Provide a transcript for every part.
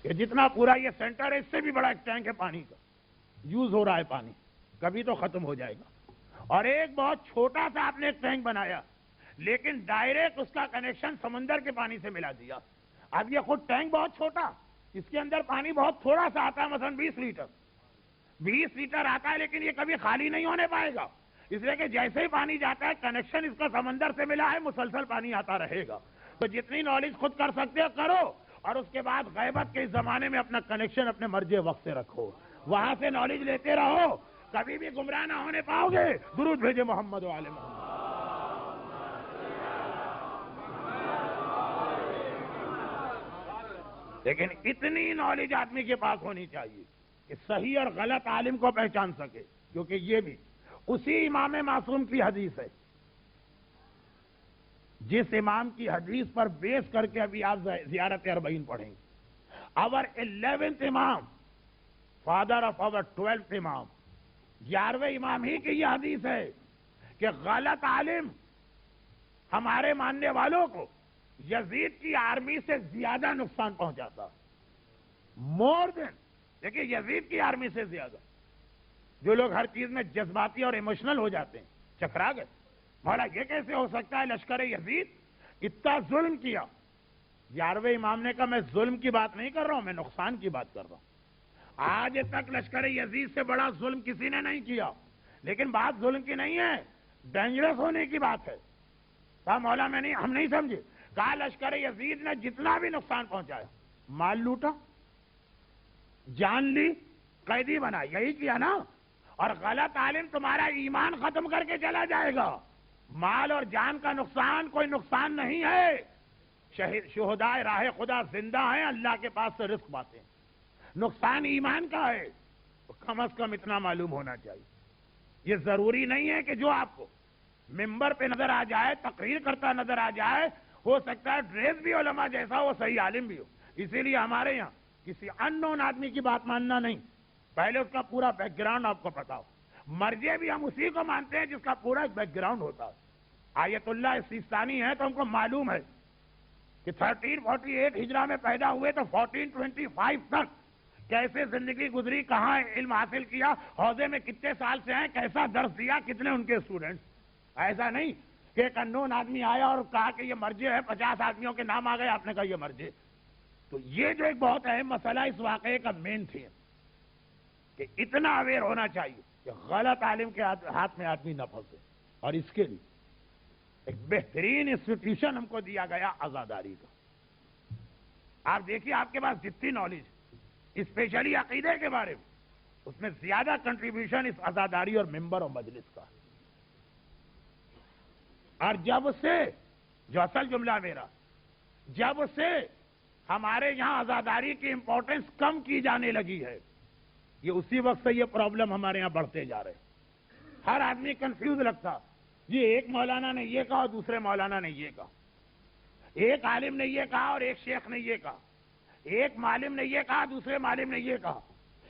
کہ جتنا پورا یہ سینٹر ہے اس سے بھی بڑا ایک ٹینک ہے پانی کا، یوز ہو رہا ہے پانی، کبھی تو ختم ہو جائے گا۔ اور ایک بہت چھوٹا سا آپ نے ایک ٹینک بنایا، لیکن ڈائریکٹ اس کا کنیکشن سمندر کے پانی سے ملا دیا۔ اب یہ خود ٹینک بہت چھوٹا، اس کے اندر پانی بہت تھوڑا سا آتا ہے، مثلا 20 لیٹر آتا ہے، لیکن یہ کبھی خالی نہیں ہونے پائے گا، اس لیے کہ جیسے ہی پانی جاتا ہے کنیکشن اس کا سمندر سے ملا ہے، مسلسل پانی آتا رہے گا۔ تو جتنی نالج خود کر سکتے ہو کرو، اور اس کے بعد غیبت کے اس زمانے میں اپنا کنیکشن اپنے مرجع وقت سے رکھو، وہاں سے نالج لیتے رہو، کبھی بھی گمراہ نہ ہونے پاؤ گے۔ درود بھیجے محمد و آل محمد۔ لیکن اتنی نالج آدمی کے پاس ہونی چاہیے کہ صحیح اور غلط عالم کو پہچان سکے، کیونکہ یہ بھی اسی امام معصوم کی حدیث ہے، جس امام کی حدیث پر بیس کر کے ابھی آپ زیارت اربعین پڑھیں گے۔ our 11th امام، فادر آف our 12th امام، 11ویں امام ہی کی یہ حدیث ہے کہ غلط عالم ہمارے ماننے والوں کو یزید کی آرمی سے زیادہ نقصان پہنچاتا، مور دین، دیکھیں یزید کی آرمی سے زیادہ۔ جو لوگ ہر چیز میں جذباتی اور ایموشنل ہو جاتے ہیں، چکرا گئے، مولا یہ کیسے ہو سکتا ہے، لشکر یزید اتنا ظلم کیا۔ 11ویں امام نے کہا میں ظلم کی بات نہیں کر رہا ہوں، میں نقصان کی بات کر رہا ہوں۔ آج تک لشکر یزید سے بڑا ظلم کسی نے نہیں کیا، لیکن بات ظلم کی نہیں ہے، ڈینجرس ہونے کی بات ہے۔ کہا مولا ہم نہیں سمجھے۔ کہا لشکر یزید نے جتنا بھی نقصان پہنچایا، مال لوٹا، جان لی، قیدی بنا، یہی کیا نا۔ اور غلط عالم تمہارا ایمان ختم کر کے چلا جائے گا۔ مال اور جان کا نقصان کوئی نقصان نہیں ہے، شہدائے راہ خدا زندہ ہیں، اللہ کے پاس سے رزق پاتے ہیں۔ نقصان ایمان کا ہے، تو کم از کم اتنا معلوم ہونا چاہیے۔ یہ ضروری نہیں ہے کہ جو آپ کو ممبر پہ نظر آ جائے، تقریر کرتا نظر آ جائے، ہو سکتا ہے ڈریس بھی علماء جیسا ہو، صحیح عالم بھی ہو۔ اسی لیے ہمارے یہاں کسی ان نون آدمی کی بات ماننا نہیں، پہلے اس کا پورا بیک گراؤنڈ آپ کو پتا ہو۔ مرجع بھی ہم اسی کو مانتے ہیں جس کا پورا ایک بیک گراؤنڈ ہوتا ہے۔ آیت اللہ سیستانی ہے تو ہم کو معلوم ہے کہ 1348 ہجرہ میں پیدا ہوئے تو 1425 تک کیسے زندگی گزری، کہاں علم حاصل کیا، حوضے میں کتنے سال سے ہیں، کیسا درس دیا، کتنے ان کے اسٹوڈنٹس۔ ایسا نہیں کہ ایک انون آدمی آیا اور کہا کہ یہ مرجع ہے، 50 آدمیوں کے نام آ گئے، آپ نے کہا یہ مرجع۔ تو یہ جو ایک بہت اہم مسئلہ اس واقعے کا مین تھیم کہ اتنا اویئر ہونا چاہیے کہ غلط عالم کے ہاتھ میں آدمی نہ پھنسے۔ اور اس کے لیے ایک بہترین انسٹیٹیوشن ہم کو دیا گیا عزاداری کا۔ آپ دیکھیے آپ کے پاس جتنی نالج اسپیشلی عقیدے کے بارے میں، اس میں زیادہ کنٹریبیوشن اس عزاداری اور ممبر اور مجلس کا۔ اور جب سے، جو اصل جملہ میرا، جب سے ہمارے یہاں عزاداری کی امپورٹنس کم کی جانے لگی ہے، یہ اسی وقت سے یہ پرابلم ہمارے یہاں بڑھتے جا رہے ہیں۔ ہر آدمی کنفیوز لگتا، یہ ایک مولانا نے یہ کہا اور دوسرے مولانا نے یہ کہا، ایک عالم نے یہ کہا اور ایک شیخ نے یہ کہا، ایک معلم نے یہ کہا دوسرے معلم نے یہ کہا،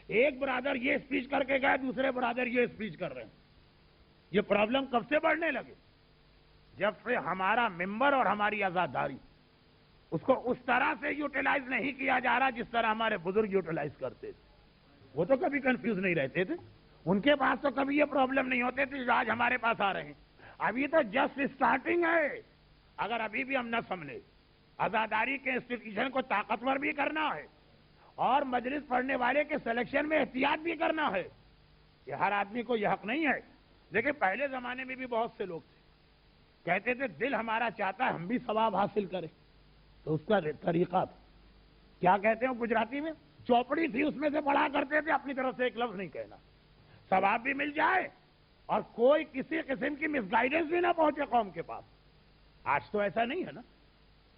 ایک برادر یہ اسپیچ کر کے گئے دوسرے برادر یہ اسپیچ کر رہے ہیں۔ یہ پرابلم کب سے بڑھنے لگے؟ جب سے ہمارا ممبر اور ہماری عزاداری اس کو اس طرح سے یوٹیلائز نہیں کیا جا رہا جس طرح ہمارے بزرگ یوٹیلائز کرتے تھے۔ وہ تو کبھی کنفیوز نہیں رہتے تھے، ان کے پاس تو کبھی یہ پرابلم نہیں ہوتے تھے جو آج ہمارے پاس آ رہے ہیں۔ ابھی تو جسٹ اسٹارٹنگ ہے۔ اگر ابھی بھی ہم نہ سمجھے، عزاداری کے انسٹیٹیوشن کو طاقتور بھی کرنا ہے اور مجلس پڑھنے والے کے سلیکشن میں احتیاط بھی کرنا ہے۔ یہ ہر آدمی کو یہ حق نہیں ہے۔ لیکن پہلے زمانے میں بھی بہت سے لوگ تھے کہتے تھے دل ہمارا چاہتا ہے ہم بھی ثواب حاصل کریں، تو اس کا طریقہ تھا، کیا کہتے ہیں گجراتی میں، چوپڑی تھی، اس میں سے پڑھا کرتے تھے، اپنی طرف سے ایک لفظ نہیں کہنا، ثواب بھی مل جائے اور کوئی کسی قسم کی مس گائیڈنس بھی نہ پہنچے قوم کے پاس۔ آج تو ایسا نہیں ہے نا،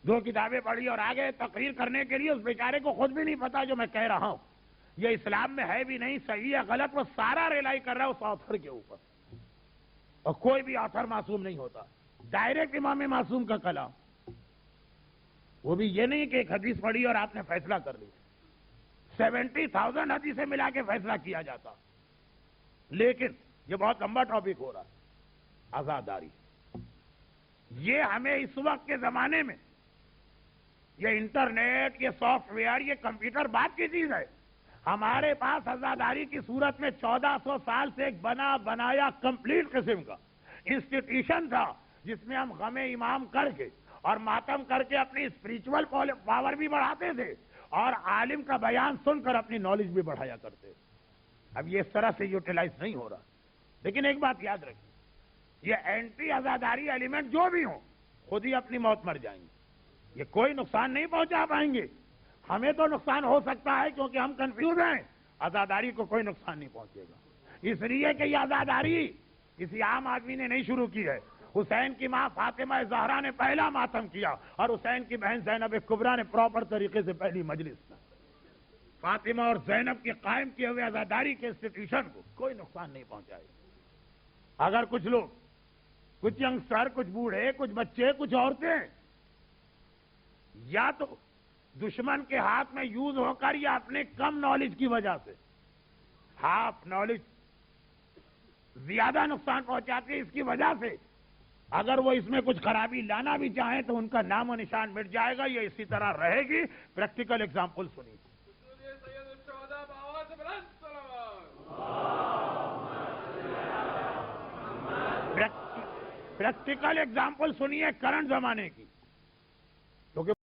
دو کتابیں پڑھی اور آگے تقریر کرنے کے لیے اس بیچارے کو خود بھی نہیں پتا جو میں کہہ رہا ہوں یہ اسلام میں ہے بھی نہیں، صحیح ہے غلط، وہ سارا ریلائی کر رہا ہے اس آتھر کے اوپر۔ اور کوئی بھی آتھر معصوم نہیں ہوتا، ڈائریکٹ امام معصوم کا کلام، وہ بھی یہ نہیں کہ ایک حدیث پڑھی اور آپ نے فیصلہ کر لی، 70,000 حدیثیں ملا کے فیصلہ کیا جاتا۔ لیکن یہ بہت لمبا ٹاپک ہو رہا ہے، عزاداری۔ یہ ہمیں اس وقت کے زمانے میں یہ انٹرنیٹ، یہ سافٹ ویئر، یہ کمپیوٹر بات کی چیز ہے. ہمارے پاس عزاداری کی صورت میں 1400 سال سے ایک بنا بنایا کمپلیٹ قسم کا انسٹیٹیوشن تھا، جس میں ہم غم امام کر کے اور ماتم کر کے اپنی اسپریچول پاور بھی بڑھاتے تھے اور عالم کا بیان سن کر اپنی نالج بھی بڑھایا کرتے. اب یہ اس طرح سے یوٹیلائز نہیں ہو رہا. لیکن ایک بات یاد رکھیے، یہ اینٹی عزاداری ایلیمنٹ جو بھی ہوں خود ہی اپنی موت مر جائیں گے. یہ کوئی نقصان نہیں پہنچا پائیں گے. ہمیں تو نقصان ہو سکتا ہے کیونکہ ہم کنفیوز ہیں، عزاداری کو کوئی نقصان نہیں پہنچے گا. اس لیے کہ یہ عزاداری کسی عام آدمی نے نہیں شروع کی ہے. حسین کی ماں فاطمہ زہرا نے پہلا ماتم کیا اور حسین کی بہن زینب کبریٰ نے پراپر طریقے سے پہلی مجلس کی. فاطمہ اور زینب کے قائم کیے ہوئے عزاداری کے انسٹیٹیوشن کو کوئی نقصان نہیں پہنچائے. اگر کچھ لوگ، کچھ ینگسٹر، کچھ بوڑھے، کچھ بچے، کچھ عورتیں یا تو دشمن کے ہاتھ میں یوز ہو کر یا اپنے کم نالج کی وجہ سے، ہاف نالج زیادہ نقصان پہنچاتے ہیں، اس کی وجہ سے اگر وہ اس میں کچھ خرابی لانا بھی چاہیں تو ان کا نام و نشان مٹ جائے گا. یہ اسی طرح رہے گی. پریکٹیکل ایگزامپل سنیے. پریکٹیکل ایگزامپل سنیے کرنٹ زمانے کی.